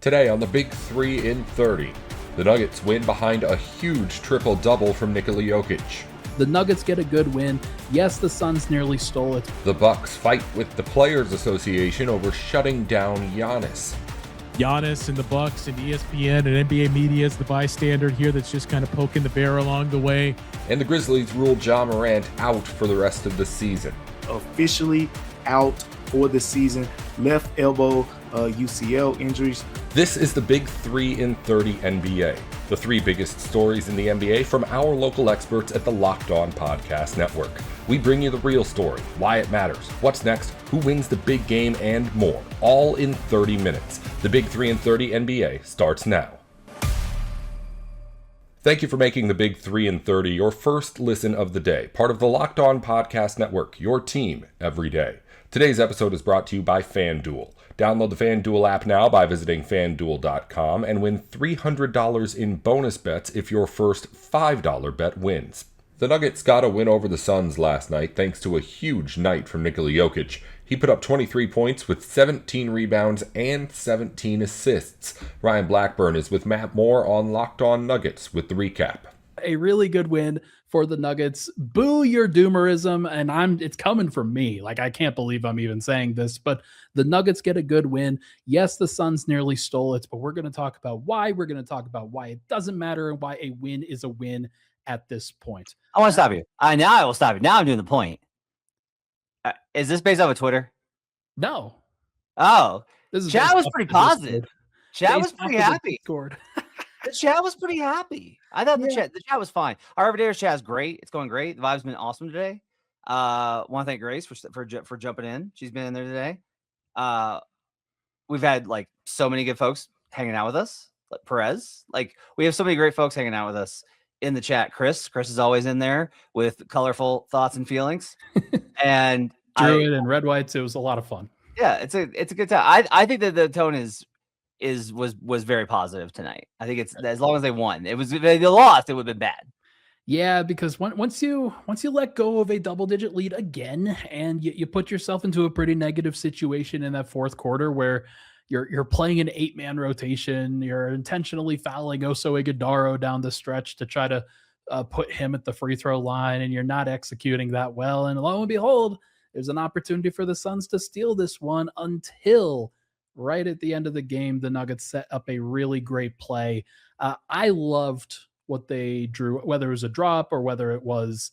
Today on the Big 3 in 30, the Nuggets win behind a huge triple-double from Nikola Jokic. The Nuggets get a good win. Yes, the Suns nearly stole it. The Bucks fight with the Players Association over shutting down Giannis. Giannis and the Bucks and ESPN and NBA media is the bystander here that's just kind of poking the bear along the way. And the Grizzlies rule Morant out for the rest of the season. Officially out for the season. Left elbow UCL injuries. This is the Big 3 in 30 NBA. The three biggest stories in the NBA from our local experts at the Locked On Podcast Network. We bring you the real story, why it matters, what's next, who wins the big game, and more. All in 30 minutes. The Big 3 in 30 NBA starts now. Thank you for making the Big 3 in 30 your first listen of the day. Part of the Locked On Podcast Network, your team every day. Today's episode is brought to you by FanDuel. Download the FanDuel app now by visiting FanDuel.com and win $300 in bonus bets if your first $5 bet wins. The Nuggets got a win over the Suns last night thanks to a huge night from Nikola Jokic. He put up 23 points with 17 rebounds and 17 assists. Ryan Blackburn is with Matt Moore on Locked On Nuggets with the recap. A really good win for the Nuggets. Boo your doomerism, and it's coming from me. Like, I can't believe I'm even saying this, but the Nuggets get a good win. Yes, the Suns nearly stole it, but we're going to talk about why. We're going to talk about why it doesn't matter and why a win is a win at this point. I want to stop you. Now I will stop you. Now I'm doing the point. Is this based off of Twitter? No. Oh, Chad was pretty positive. Chad was pretty happy. The chat was pretty happy. I thought the chat was fine. Our everydayers chat is great. It's going great. The vibe's been awesome today. Want to thank Grace for jumping in. She's been in there today. We've had like so many good folks hanging out with us. Like Perez, like we have so many great folks hanging out with us in the chat. Chris is always in there with colorful thoughts and feelings. And Druid and Red Whites. It was a lot of fun. Yeah, it's a good time. I think that the tone was very positive tonight. I think it's as long as they won. If they lost, it would have been bad. Yeah, because once you let go of a double-digit lead again, and you put yourself into a pretty negative situation in that fourth quarter where you're playing an 8-man rotation, you're intentionally fouling Oso Ighodaro down the stretch to try to put him at the free throw line, and you're not executing that well. And lo and behold, there's an opportunity for the Suns to steal this one until right at the end of the game, the Nuggets set up a really great play. I loved what they drew, whether it was a drop or whether it was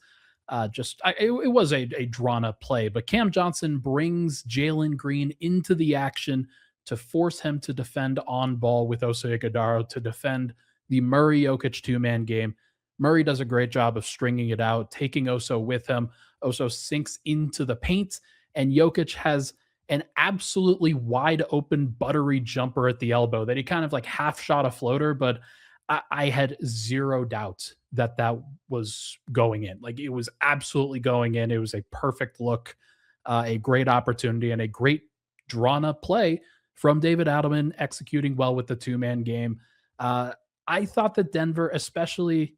it was a drawn-up play. But Cam Johnson brings Jalen Green into the action to force him to defend on ball with Oso Ighodaro, to defend the Murray-Jokic two-man game. Murray does a great job of stringing it out, taking Oso with him. Oso sinks into the paint, and Jokic has an absolutely wide open, buttery jumper at the elbow that he kind of like half shot a floater, but I had zero doubt that was going in. Like, it was absolutely going in. It was a perfect look, a great opportunity, and a great drawn up play from David Adelman, executing well with the two-man game. I thought that Denver, especially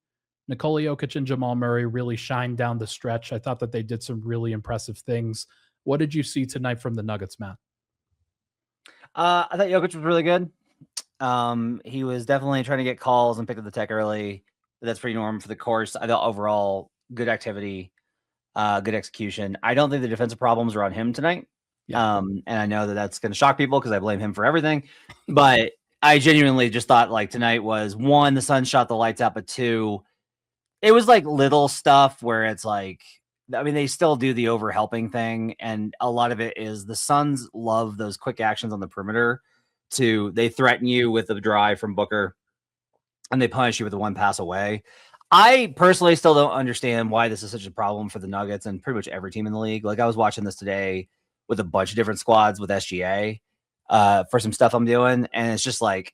Nikola Jokic and Jamal Murray, really shined down the stretch. I thought that they did some really impressive things. What did you see tonight from the Nuggets, Matt? I thought Jokic was really good. He was definitely trying to get calls and pick up the tech early. But that's pretty normal for the course. I thought overall good activity, good execution. I don't think the defensive problems are on him tonight. Yeah. And I know that that's going to shock people because I blame him for everything. But I genuinely just thought like tonight was, one, the Suns shot the lights out, but two, it was like little stuff where it's like, I mean, they still do the overhelping thing, and a lot of it is the Suns love those quick actions on the perimeter. They threaten you with a drive from Booker, and they punish you with a one pass away. I personally still don't understand why this is such a problem for the Nuggets and pretty much every team in the league. Like, I was watching this today with a bunch of different squads with SGA for some stuff I'm doing, and it's just like,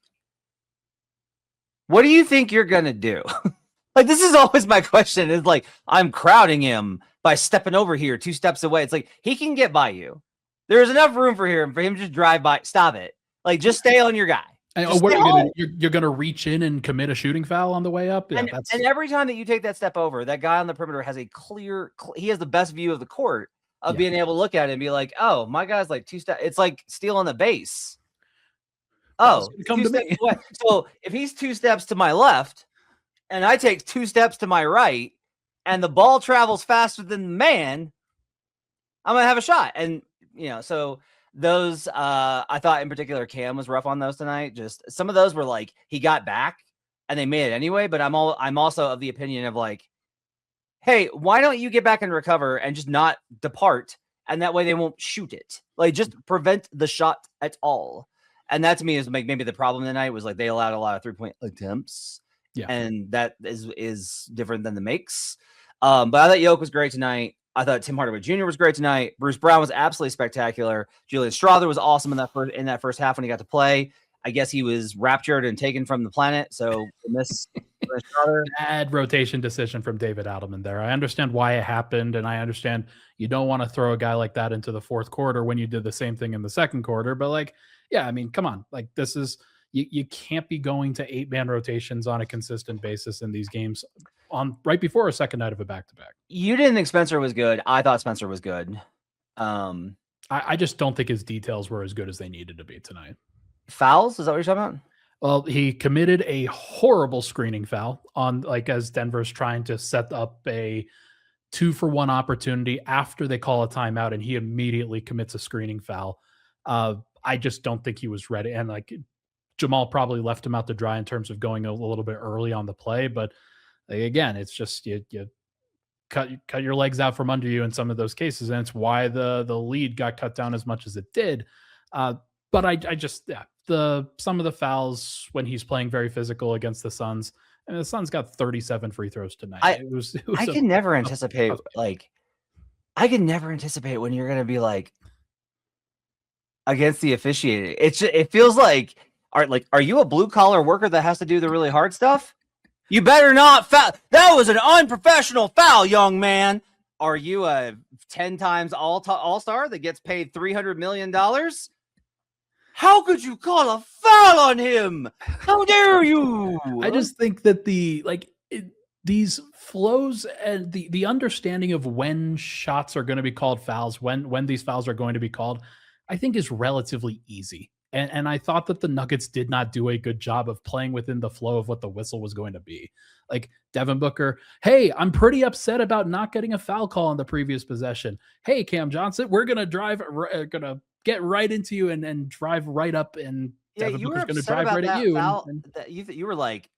what do you think you're gonna do? Like, this is always my question. Is like, I'm crowding him by stepping over here 2 steps away. It's like, he can get by you. There's enough room for him to just drive by. Stop it. Like, just stay on your guy. You're going to reach in and commit a shooting foul on the way up? Yeah, and every time that you take that step over, that guy on the perimeter has he has the best view of the court of being able to look at it and be like, oh, my guy's like 2 steps. It's like stealing the base. Oh, come to me. So if he's 2 steps to my left and I take 2 steps to my right and the ball travels faster than the man, I'm going to have a shot. And, so those, I thought in particular, Cam was rough on those tonight. Just some of those were like, he got back and they made it anyway. But I'm also of the opinion of like, hey, why don't you get back and recover and just not depart? And that way they won't shoot it. Like, just prevent the shot at all. And that to me is maybe the problem tonight was like they allowed a lot of 3-point attempts. Yeah. And that is different than the makes. But I thought Yoke was great tonight. I thought Tim Hardaway Jr. was great tonight. Bruce Brown was absolutely spectacular. Julian Strawther was awesome in that first half when he got to play. I guess he was raptured and taken from the planet. So miss bad rotation decision from David Adelman there. I understand why it happened, and I understand you don't want to throw a guy like that into the fourth quarter when you did the same thing in the second quarter. But like, yeah, I mean, come on, like this is you can't be going to 8-man rotations on a consistent basis in these games on right before a second night of a back-to-back. You didn't think Spencer was good. I thought Spencer was good. I just don't think his details were as good as they needed to be tonight. Fouls? Is that what you're talking about? Well, he committed a horrible screening foul on as Denver's trying to set up a 2-for-1 opportunity after they call a timeout, and he immediately commits a screening foul. I just don't think he was ready. And like Jamal probably left him out to dry in terms of going a little bit early on the play. But again, it's just you cut your legs out from under you in some of those cases. And it's why the lead got cut down as much as it did. But I just some of the fouls when he's playing very physical against the Suns, and the Suns got 37 free throws tonight. I can never anticipate when you're going to be like against the officiating. It feels like are you a blue collar worker that has to do the really hard stuff? You better not foul. That was an unprofessional foul, young man. Are you a 10 times all-star that gets paid $300 million? How could you call a foul on him? How dare you? I just think that these flows and the understanding of when shots are going to be called fouls, when these fouls are going to be called, I think is relatively easy. And I thought that the Nuggets did not do a good job of playing within the flow of what the whistle was going to be. Like Devin Booker, hey, I'm pretty upset about not getting a foul call on the previous possession. Hey, Cam Johnson, we're going to get right into you and drive right up, and Devin Booker's going to drive right at you. You were like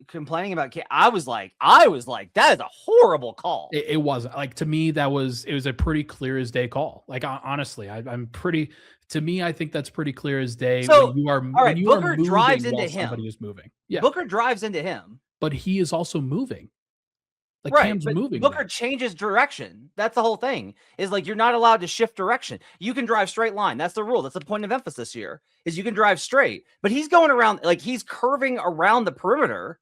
complaining about Cam. I was like, that is a horrible call. It wasn't like, to me, it was a pretty clear as day call. Like, honestly, to me, I think that's pretty clear as day. So, Booker drives into him. Somebody is moving. Yeah. Booker drives into him. But he is also moving. Like, right, Cam's moving. Booker changes direction. That's the whole thing. Is like, you're not allowed to shift direction. You can drive straight line. That's the rule. That's the point of emphasis here, is you can drive straight. But he's going around, like he's curving around the perimeter,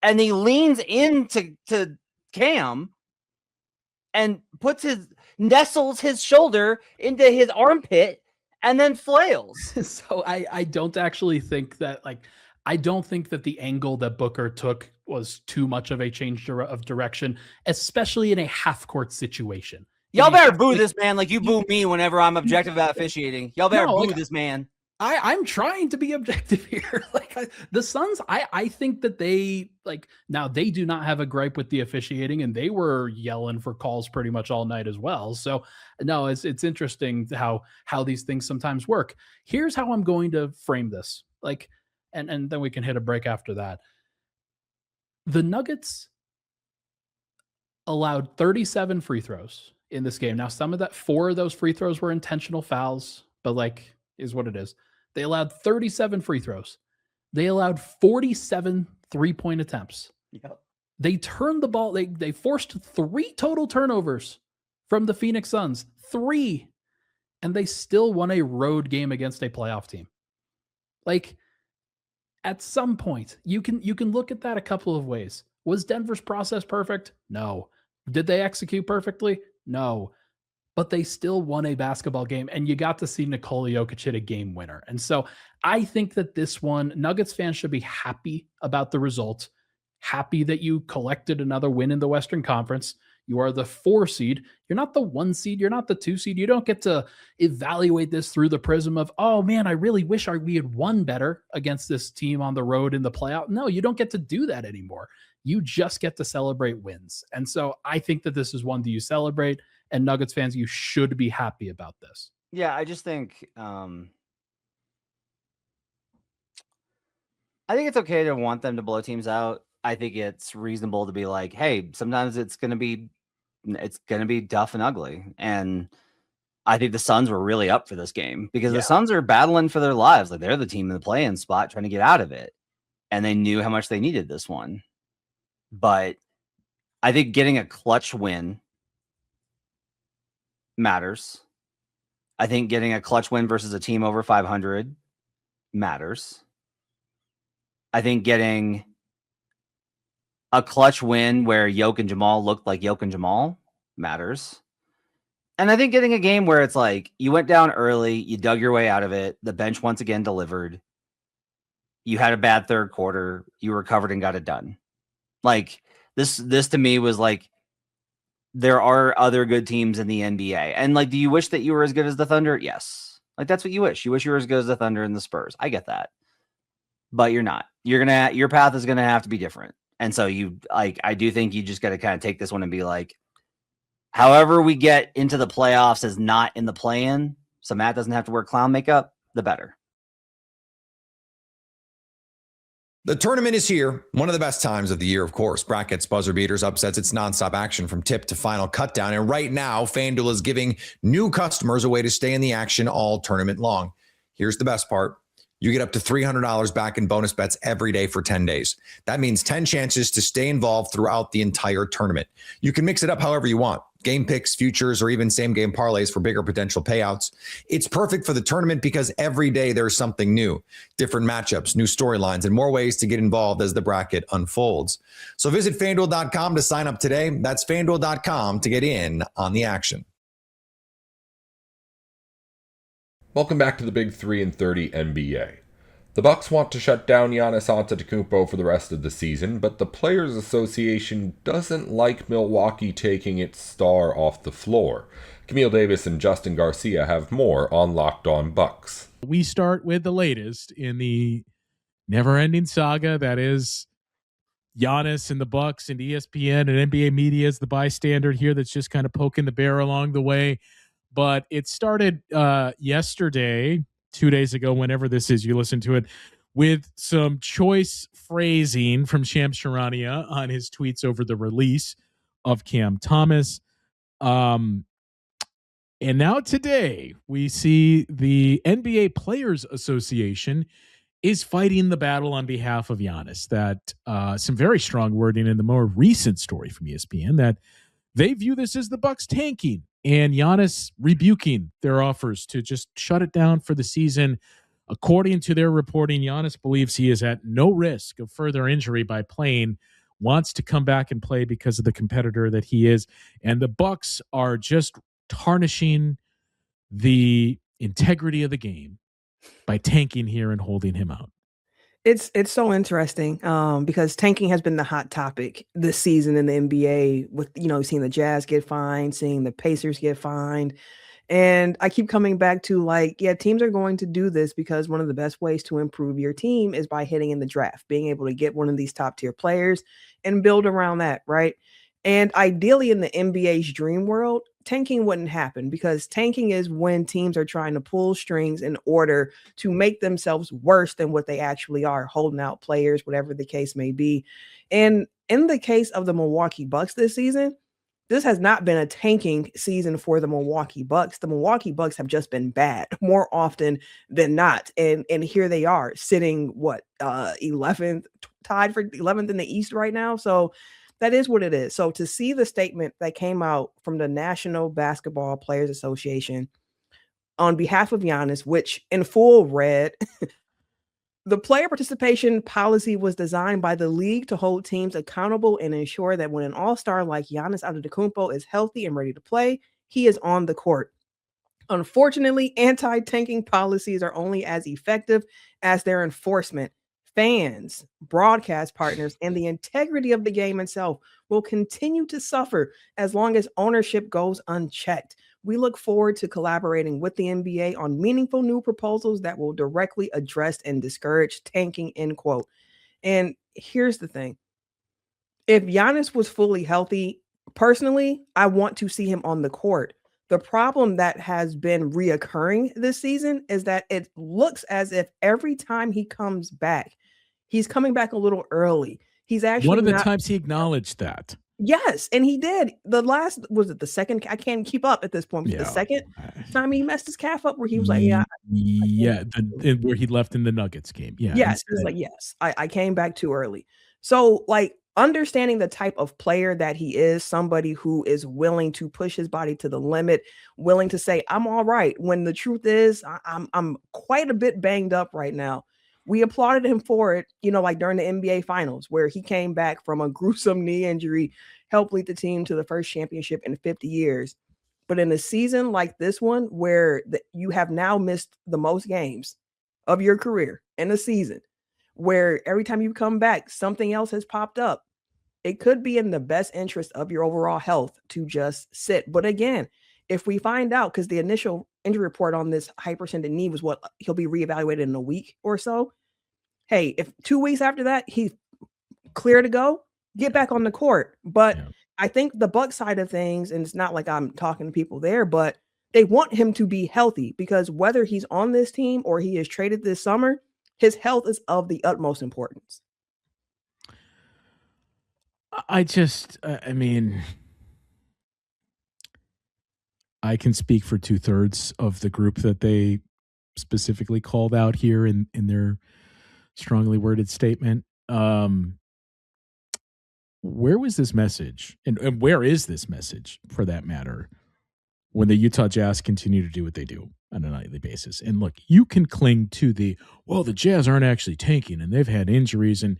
and he leans into Cam and nestles his shoulder into his armpit and then flails. So I don't actually think that, I don't think that the angle that Booker took was too much of a change of direction, especially in a half-court situation. Y'all better boo this man like you boo me whenever I'm objective about officiating. Y'all better boo this man. I'm trying to be objective here. The Suns, I think that they, now they do not have a gripe with the officiating, and they were yelling for calls pretty much all night as well. So no, it's interesting how these things sometimes work. Here's how I'm going to frame this. And then we can hit a break after that. The Nuggets allowed 37 free throws in this game. Now, 4 of those free throws were intentional fouls, but is what it is. They allowed 37 free throws. They allowed 47 3-point attempts. Yep. They turned the ball. They forced 3 total turnovers from the Phoenix Suns. 3. And they still won a road game against a playoff team. At some point, you can look at that a couple of ways. Was Denver's process perfect? No. Did they execute perfectly? No. But they still won a basketball game, and you got to see Nikola Jokic hit a game winner. And so I think that this one, Nuggets fans should be happy about the result, happy that you collected another win in the Western Conference. You are the 4 seed. You're not the 1 seed. You're not the 2 seed. You don't get to evaluate this through the prism of, oh man, I really wish we had won better against this team on the road in the playoff. No, you don't get to do that anymore. You just get to celebrate wins. And so I think that this is one that you celebrate, and Nuggets fans, you should be happy about this. Yeah, I just think I think it's okay to want them to blow teams out. I think it's reasonable to be like, hey, sometimes it's gonna be tough and ugly. And I think the Suns were really up for this game because the Suns are battling for their lives. Like, they're the team in the play-in spot trying to get out of it. And they knew how much they needed this one. But I think getting a clutch win matters. I think getting a clutch win versus a team over 500 matters. I think getting a clutch win where Jokic and Jamal looked like Jokic and Jamal matters. And I think getting a game where it's like you went down early, you dug your way out of it, the bench once again delivered, you had a bad third quarter, you recovered and got it done. Like, this to me was like, there are other good teams in the NBA. And like, do you wish that you were as good as the Thunder? Yes. Like, that's what you wish. You wish you were as good as the Thunder and the Spurs. I get that. But you're not. Your path is gonna have to be different. And so I do think you just got to kind of take this one and be like, however we get into the playoffs is not in the play-in, so Matt doesn't have to wear clown makeup, the better. The tournament is here. One of the best times of the year, of course. Brackets, buzzer beaters, upsets. It's nonstop action from tip to final cutdown. And right now, FanDuel is giving new customers a way to stay in the action all tournament long. Here's the best part. You get up to $300 back in bonus bets every day for 10 days. That means 10 chances to stay involved throughout the entire tournament. You can mix it up however you want. Game picks, futures, or even same game parlays for bigger potential payouts. It's perfect for the tournament because every day there's something new, different matchups, new storylines, and more ways to get involved as the bracket unfolds. So visit FanDuel.com to sign up today. That's FanDuel.com to get in on the action. Welcome back to the Big 3 and 30 NBA. The Bucks want to shut down Giannis Antetokounmpo for the rest of the season, but the Players Association doesn't like Milwaukee taking its star off the floor. Camille Davis and Justin Garcia have more on Locked On Bucks. We start with the latest in the never-ending saga that is Giannis and the Bucks and ESPN and NBA media as the bystander here that's just kind of poking the bear along the way. But it started yesterday, 2 days ago, whenever this is, you listen to it, with some choice phrasing from Shams Charania on his tweets over the release of Cam Thomas. And now today, we see the NBA Players Association is fighting the battle on behalf of Giannis. That some very strong wording in the more recent story from ESPN that they view this as the Bucks tanking and Giannis rebuking their offers to just shut it down for the season. According to their reporting, Giannis believes he is at no risk of further injury by playing, wants to come back and play because of the competitor that he is. And the Bucks are just tarnishing the integrity of the game by tanking here and holding him out. It's so interesting because tanking has been the hot topic this season in the NBA with, seeing the Jazz get fined, seeing the Pacers get fined. And I keep coming back to teams are going to do this because one of the best ways to improve your team is by hitting in the draft, being able to get one of these top tier players and build around that, right? And ideally in the NBA's dream world, tanking wouldn't happen because tanking is when teams are trying to pull strings in order to make themselves worse than what they actually are, holding out players, whatever the case may be. And in the case of the Milwaukee Bucks this season, this has not been a tanking season for the Milwaukee Bucks. The Milwaukee Bucks have just been bad more often than not. And here they are sitting 11th, tied for 11th in the East right now. So that is what it is. So to see the statement that came out from the National Basketball Players Association on behalf of Giannis, which in full read, the player participation policy was designed by the league to hold teams accountable and ensure that when an all-star like Giannis Antetokounmpo is healthy and ready to play, he is on the court. Unfortunately, anti-tanking policies are only as effective as their enforcement. fans, broadcast partners, and the integrity of the game itself will continue to suffer as long as ownership goes unchecked. We look forward to collaborating with the NBA on meaningful new proposals that will directly address and discourage tanking, end quote. And here's the thing. If Giannis was fully healthy, personally, I want to see him on the court. The problem that has been reoccurring this season is that it looks as if every time he comes back, he's coming back a little early. He's actually one of the times he acknowledged that. Yes, and he did. The last, was it the second? I can't keep up at this point. Yeah. The second time he messed his calf up where he was like, where he left in the Nuggets game. Yeah. Yes, it's like, yes, I came back too early. So like understanding the type of player that he is, somebody who is willing to push his body to the limit, willing to say, I'm all right. When the truth is, I'm quite a bit banged up right now. We applauded him for it, like during the NBA finals, where he came back from a gruesome knee injury, helped lead the team to the first championship in 50 years. But in a season like this one, where you have now missed the most games of your career in a season, where every time you come back, something else has popped up, it could be in the best interest of your overall health to just sit. But again, if we find out, because the initial injury report on this hyperextended knee was what he'll be reevaluated in a week or so. Hey, if 2 weeks after that, he's clear to go, get back on the court. But I think the Bucks side of things, and it's not like I'm talking to people there, but they want him to be healthy, because whether he's on this team or he is traded this summer, his health is of the utmost importance. I can speak for 2/3 of the group that they specifically called out here in their strongly worded statement. Where was this message? And where is this message, for that matter, when the Utah Jazz continue to do what they do on a nightly basis? And look, you can cling to the Jazz aren't actually tanking and they've had injuries. And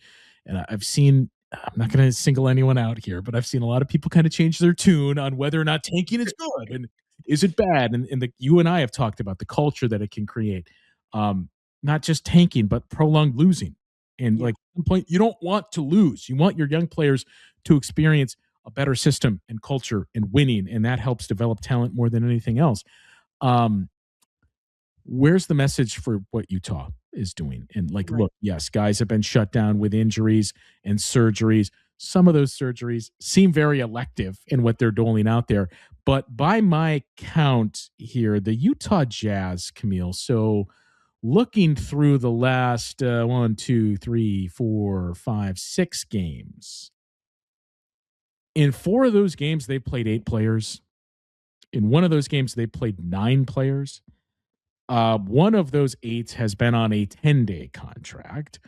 I've seen, I'm not going to single anyone out here, but I've seen a lot of people kind of change their tune on whether or not tanking is good and is it bad. And you and I have talked about the culture that it can create. Not just tanking, but prolonged losing. And like at some point, you don't want to lose. You want your young players to experience a better system and culture and winning, and that helps develop talent more than anything else. Where's the message for what Utah is doing? And look, yes, guys have been shut down with injuries and surgeries. Some of those surgeries seem very elective in what they're doling out there. But by my count here, the Utah Jazz, Camille, so looking through the last 1, 2, 3, 4, 5, 6 games, in 4 of those games, they played 8 players. In one of those games, they played 9 players. One of those 8 has been on a 10-day contract.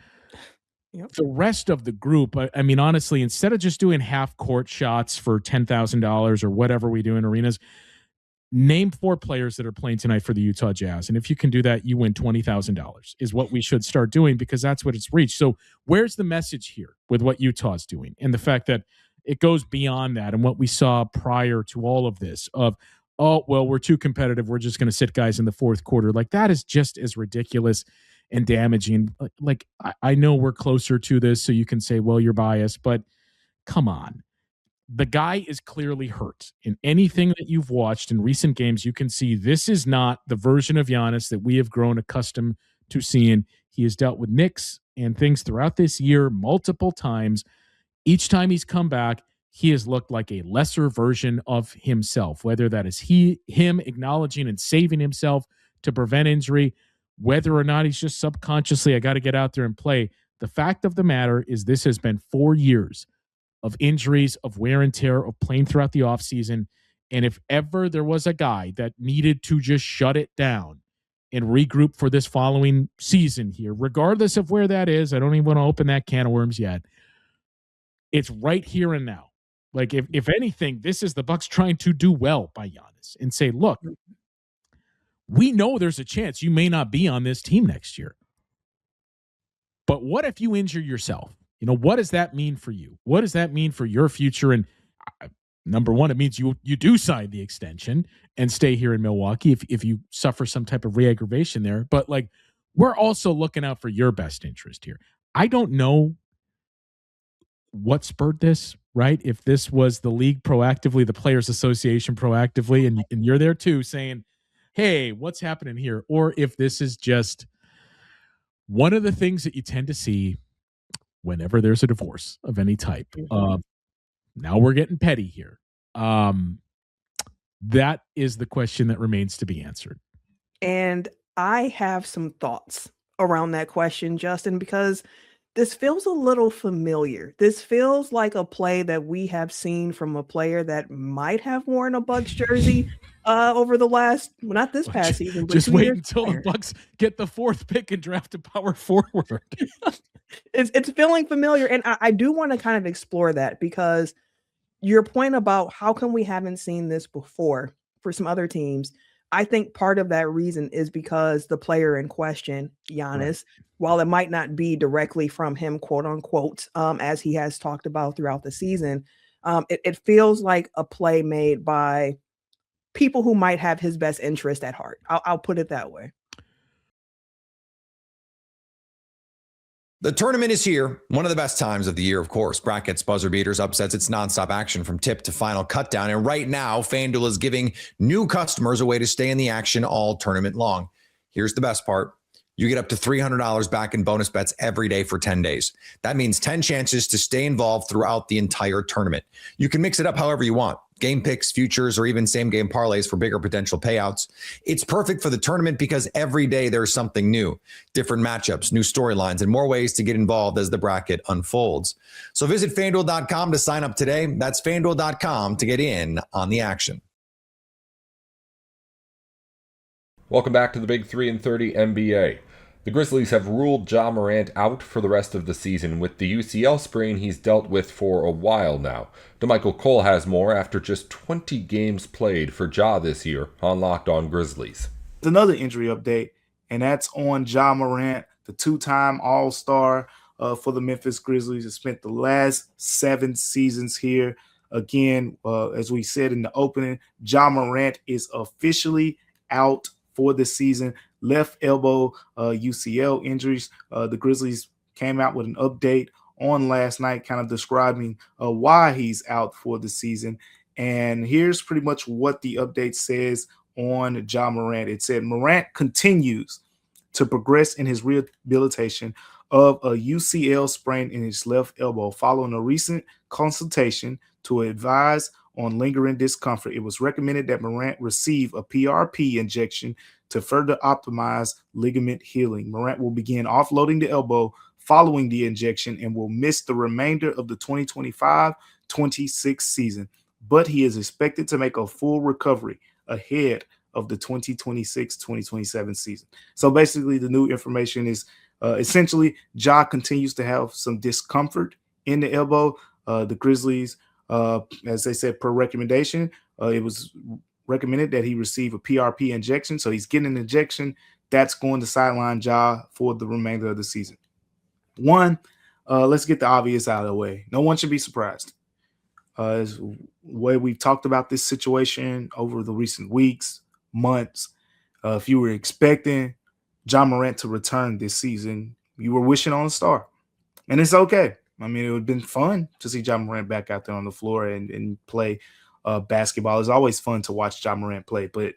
Yep. The rest of the group, I mean, honestly, instead of just doing half-court shots for $10,000 or whatever we do in arenas, name 4 players that are playing tonight for the Utah Jazz. And if you can do that, you win $20,000 is what we should start doing, because that's what it's reached. So where's the message here with what Utah's doing? And the fact that it goes beyond that and what we saw prior to all of this of, oh, well, we're too competitive, we're just going to sit guys in the fourth quarter. Like, that is just as ridiculous and damaging. Like, I know we're closer to this, so you can say, well, you're biased, but come on. The guy is clearly hurt. In anything that you've watched in recent games, you can see this is not the version of Giannis that we have grown accustomed to seeing. He has dealt with nicks and things throughout this year multiple times. Each time he's come back, he has looked like a lesser version of himself, whether that is him acknowledging and saving himself to prevent injury, whether or not he's just subconsciously, I got to get out there and play. The fact of the matter is this has been 4 years of injuries, of wear and tear, of playing throughout the offseason. And if ever there was a guy that needed to just shut it down and regroup for this following season here, regardless of where that is, I don't even want to open that can of worms yet. It's right here and now. Like, if anything, this is the Bucks trying to do well by Giannis and say, look, we know there's a chance you may not be on this team next year. But what if you injure yourself? You know, what does that mean for you? What does that mean for your future? And number one, it means you do sign the extension and stay here in Milwaukee if you suffer some type of re-aggravation there. But like, we're also looking out for your best interest here. I don't know what spurred this, right? If this was the league proactively, the Players Association proactively, and you're there too saying, hey, what's happening here? Or if this is just one of the things that you tend to see whenever there's a divorce of any type. Now we're getting petty here. That is the question that remains to be answered. And I have some thoughts around that question, Justin, because this feels a little familiar. This feels like a play that we have seen from a player that might have worn a Bucks jersey over the last, well, not this past season, but just 2 wait years until prior. the Bucks get the 4th pick and draft a power forward. It's feeling familiar, and I do want to kind of explore that, because your point about how come we haven't seen this before for some other teams, I think part of that reason is because the player in question, Giannis, while it might not be directly from him, quote unquote, as he has talked about throughout the season, it feels like a play made by people who might have his best interest at heart. I'll put it that way. The tournament is here. One of the best times of the year, of course. Brackets, buzzer beaters, upsets. It's nonstop action from tip to final cutdown. And right now, FanDuel is giving new customers a way to stay in the action all tournament long. Here's the best part. You get up to $300 back in bonus bets every day for 10 days. That means 10 chances to stay involved throughout the entire tournament. You can mix it up however you want. Game picks, futures, or even same game parlays for bigger potential payouts. It's perfect for the tournament because every day there's something new, different matchups, new storylines, and more ways to get involved as the bracket unfolds. So visit FanDuel.com to sign up today. That's FanDuel.com to get in on the action. Welcome back to the Big 3 and 30 NBA. The Grizzlies have ruled Ja Morant out for the rest of the season with the UCL sprain he's dealt with for a while now. DeMichael Cole has more after just 20 games played for Ja this year on Locked On Grizzlies. Another injury update, and that's on Ja Morant, the two-time All-Star for the Memphis Grizzlies. Has spent the last 7 seasons here. Again, as we said in the opening, Ja Morant is officially out for the season. Left elbow UCL injuries. The Grizzlies came out with an update on last night kind of describing why he's out for the season. And here's pretty much what the update says on Ja Morant. It said Morant continues to progress in his rehabilitation of a UCL sprain in his left elbow. Following a recent consultation to advise on lingering discomfort, it was recommended that Morant receive a PRP injection to further optimize ligament healing. Morant will begin offloading the elbow following the injection and will miss the remainder of the 2025-26 season, but he is expected to make a full recovery ahead of the 2026-2027 season. So basically, the new information is essentially Ja continues to have some discomfort in the elbow. The Grizzlies, as they said, per recommendation, it was recommended that he receive a PRP injection. So he's getting an injection that's going to sideline Ja for the remainder of the season. One, let's get the obvious out of the way. No one should be surprised. As the way we've talked about this situation over the recent weeks, months, if you were expecting Ja Morant to return this season, you were wishing on a star. And it's okay. I mean, it would have been fun to see Ja Morant back out there on the floor and play basketball. It's always fun to watch Ja Morant play, but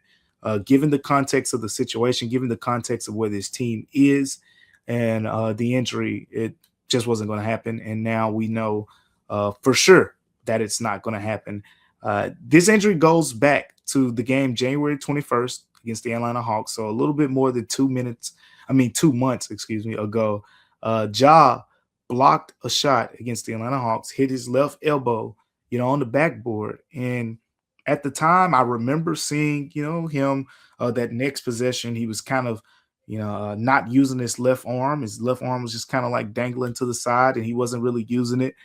given the context of the situation, given the context of where this team is and the injury, it just wasn't going to happen. And now we know for sure that it's not going to happen. This injury goes back to the game January 21st against the Atlanta Hawks. So a little bit more than 2 months ago. Ja blocked a shot against the Atlanta Hawks, hit his left elbow, on the backboard. And at the time, I remember seeing, him that next possession, he was kind of, not using his left arm. His left arm was just kind of like dangling to the side and he wasn't really using it,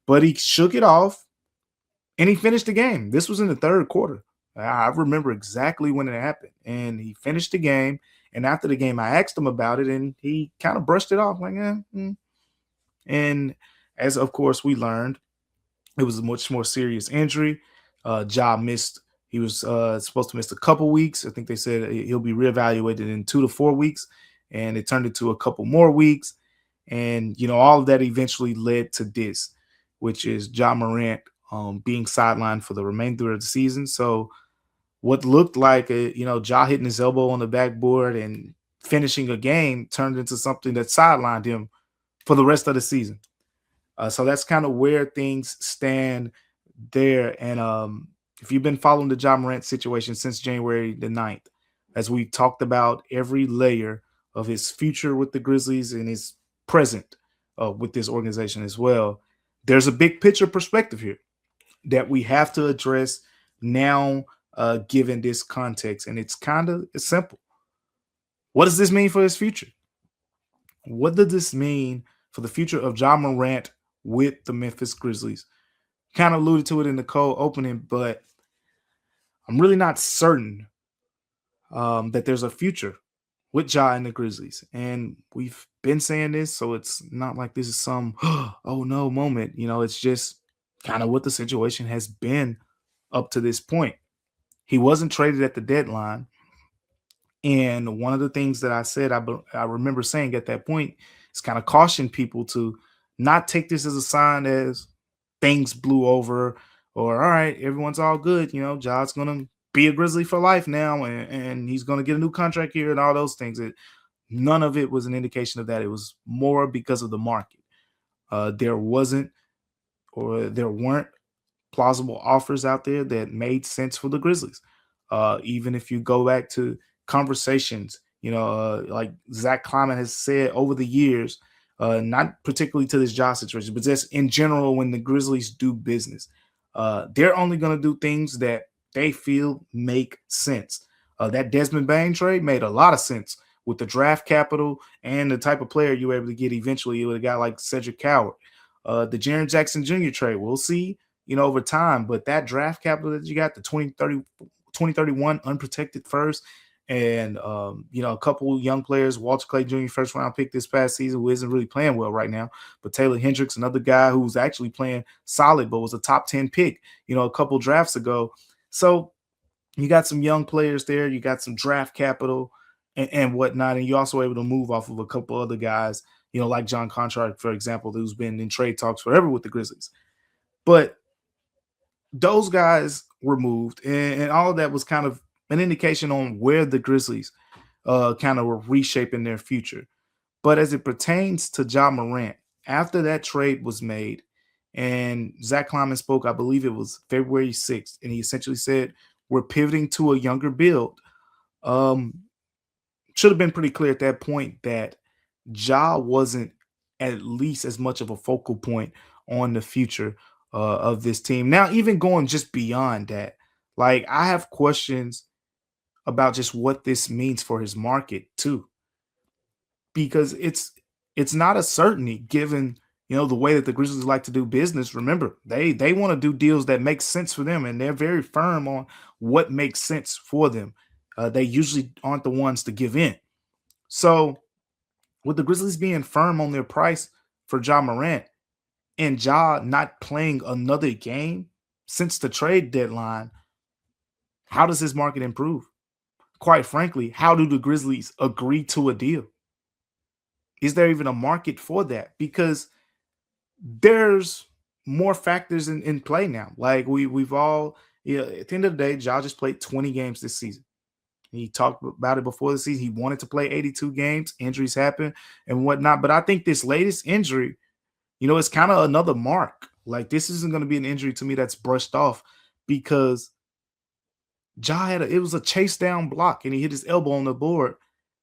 but he shook it off and he finished the game. This was in the third quarter. I remember exactly when it happened, and he finished the game. And after the game, I asked him about it and he kind of brushed it off like, And as of course we learned, it was a much more serious injury. Ja missed. He was supposed to miss a couple weeks. I think they said he'll be reevaluated in 2 to 4 weeks, and it turned into a couple more weeks. And, all of that eventually led to this, which is Ja Morant being sidelined for the remainder of the season. So what looked like, Ja hitting his elbow on the backboard and finishing a game turned into something that sidelined him for the rest of the season. So that's kind of where things stand there. And if you've been following the Ja Morant situation since January the 9th, as we talked about every layer of his future with the Grizzlies and his present with this organization as well, there's a big picture perspective here that we have to address now, given this context. And it's simple. What does this mean for his future? What does this mean for the future of Ja Morant with the Memphis Grizzlies? Kind of alluded to it in the cold opening, but I'm really not certain that there's a future with Ja and the Grizzlies. And we've been saying this, so it's not like this is some oh no moment. It's just kind of what the situation has been up to this point. He wasn't traded at the deadline. And one of the things that I said, I remember saying at that point, is kind of caution people to not take this as a sign as things blew over, or all right, everyone's all good. Ja's going to be a Grizzly for life now, and he's going to get a new contract here and all those things. None of it was an indication of that. It was more because of the market. There weren't plausible offers out there that made sense for the Grizzlies. Even if you go back to conversations, like Zach Kleiman has said over the years, not particularly to this Ja situation, but just in general, when the Grizzlies do business, they're only going to do things that they feel make sense. That Desmond Bane trade made a lot of sense with the draft capital and the type of player you were able to get eventually with a guy like Cedric Coward. The Jaren Jackson Jr. trade, we'll see, over time, but that draft capital that you got, the 2031 unprotected first, and a couple young players, Walter Clay Jr. first round pick this past season, who isn't really playing well right now, but Taylor Hendricks, another guy who's actually playing solid, but was a top 10 pick, a couple drafts ago. So you got some young players there, you got some draft capital and whatnot, and you're also able to move off of a couple other guys, like John Contract, for example, who's been in trade talks forever with the Grizzlies. But those guys were moved, and all of that was kind of an indication on where the Grizzlies kind of were reshaping their future. But as it pertains to Ja Morant, after that trade was made, and Zach Kleiman spoke, I believe it was February 6th, and he essentially said, we're pivoting to a younger build. Should have been pretty clear at that point that Ja wasn't at least as much of a focal point on the future of this team. Now, even going just beyond that, like, I have questions about just what this means for his market too, because it's not a certainty given the way that the Grizzlies like to do business. Remember, they want to do deals that make sense for them, and they're very firm on what makes sense for them. They usually aren't the ones to give in. So with the Grizzlies being firm on their price for Ja Morant and Ja not playing another game since the trade deadline, how does his market improve? Quite frankly, how do the Grizzlies agree to a deal? Is there even a market for that? Because there's more factors in play now. Like we've all, at the end of the day, Ja just played 20 games this season. He talked about it before the season. He wanted to play 82 games. Injuries happen and whatnot. But I think this latest injury, it's kind of another mark. Like, this isn't going to be an injury to me that's brushed off, because Ja it was a chase down block, and he hit his elbow on the board,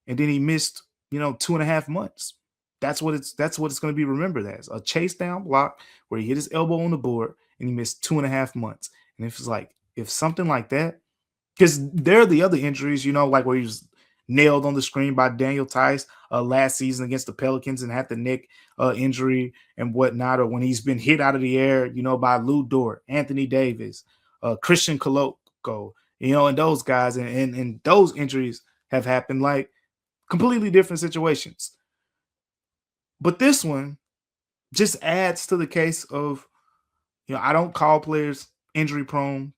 and then he missed, 2.5 months. That's what it's going to be remembered as, a chase down block where he hit his elbow on the board and he missed 2.5 months. And if something like that, because there are the other injuries, like where he was nailed on the screen by Daniel Tice last season against the Pelicans and had the neck injury and whatnot, or when he's been hit out of the air, by Lou Dort, Anthony Davis, Christian Koloko, and those guys, and those injuries have happened, like completely different situations. But this one just adds to the case of, I don't call players injury prone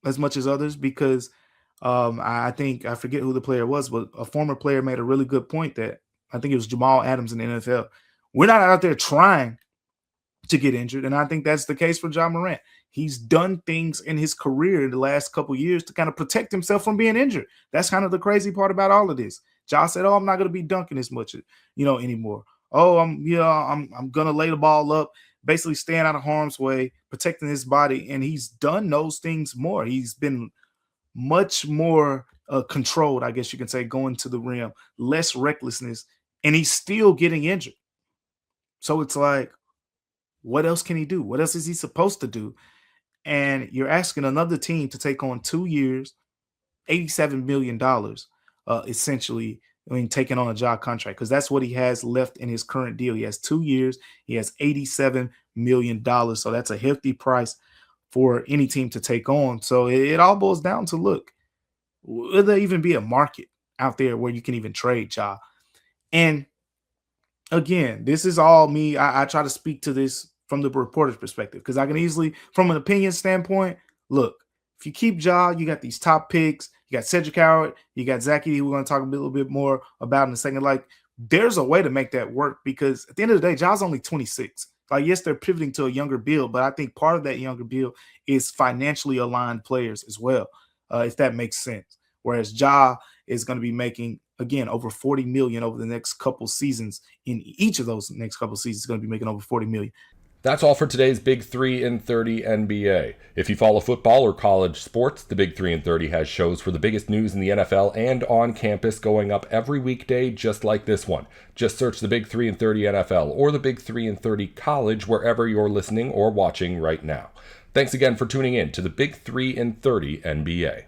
as much as others, because I think, I forget who the player was, but a former player made a really good point that I think it was Jamal Adams in the NFL, We're not out there trying to get injured. And I think that's the case for Ja Morant. He's done things in his career in the last couple of years to kind of protect himself from being injured. That's kind of the crazy part about all of this. Ja said, "Oh, I'm not going to be dunking as much, anymore. Oh, I'm going to lay the ball up, basically staying out of harm's way, protecting his body." And he's done those things more. He's been much more controlled, I guess you can say, going to the rim, less recklessness, and he's still getting injured. So it's like, what else can he do? What else is he supposed to do? And you're asking another team to take on 2 years, $87 million, essentially, taking on a Ja contract, because that's what he has left in his current deal. He has 2 years. He has $87 million. So that's a hefty price for any team to take on. So it all boils down to, look, will there even be a market out there where you can even trade Ja? And again, this is all me. I try to speak to this from the reporter's perspective, because I can easily, from an opinion standpoint, look, if you keep Ja, you got these top picks, you got Cedric Howard, you got Zachy, who we're going to talk a little bit more about in a second. Like, there's a way to make that work, because at the end of the day, Ja's only 26. Like, yes, they're pivoting to a younger build, but I think part of that younger build is financially aligned players as well, if that makes sense. Whereas Ja is going to be making, again, over $40 million over the next couple seasons. In each of those next couple seasons, going to be making over $40 million. That's all for today's Big 3 in 30 NBA. If you follow football or college sports, the Big 3 in 30 has shows for the biggest news in the NFL and on campus going up every weekday, just like this one. Just search the Big 3 in 30 NFL or the Big 3 in 30 College wherever you're listening or watching right now. Thanks again for tuning in to the Big 3 in 30 NBA.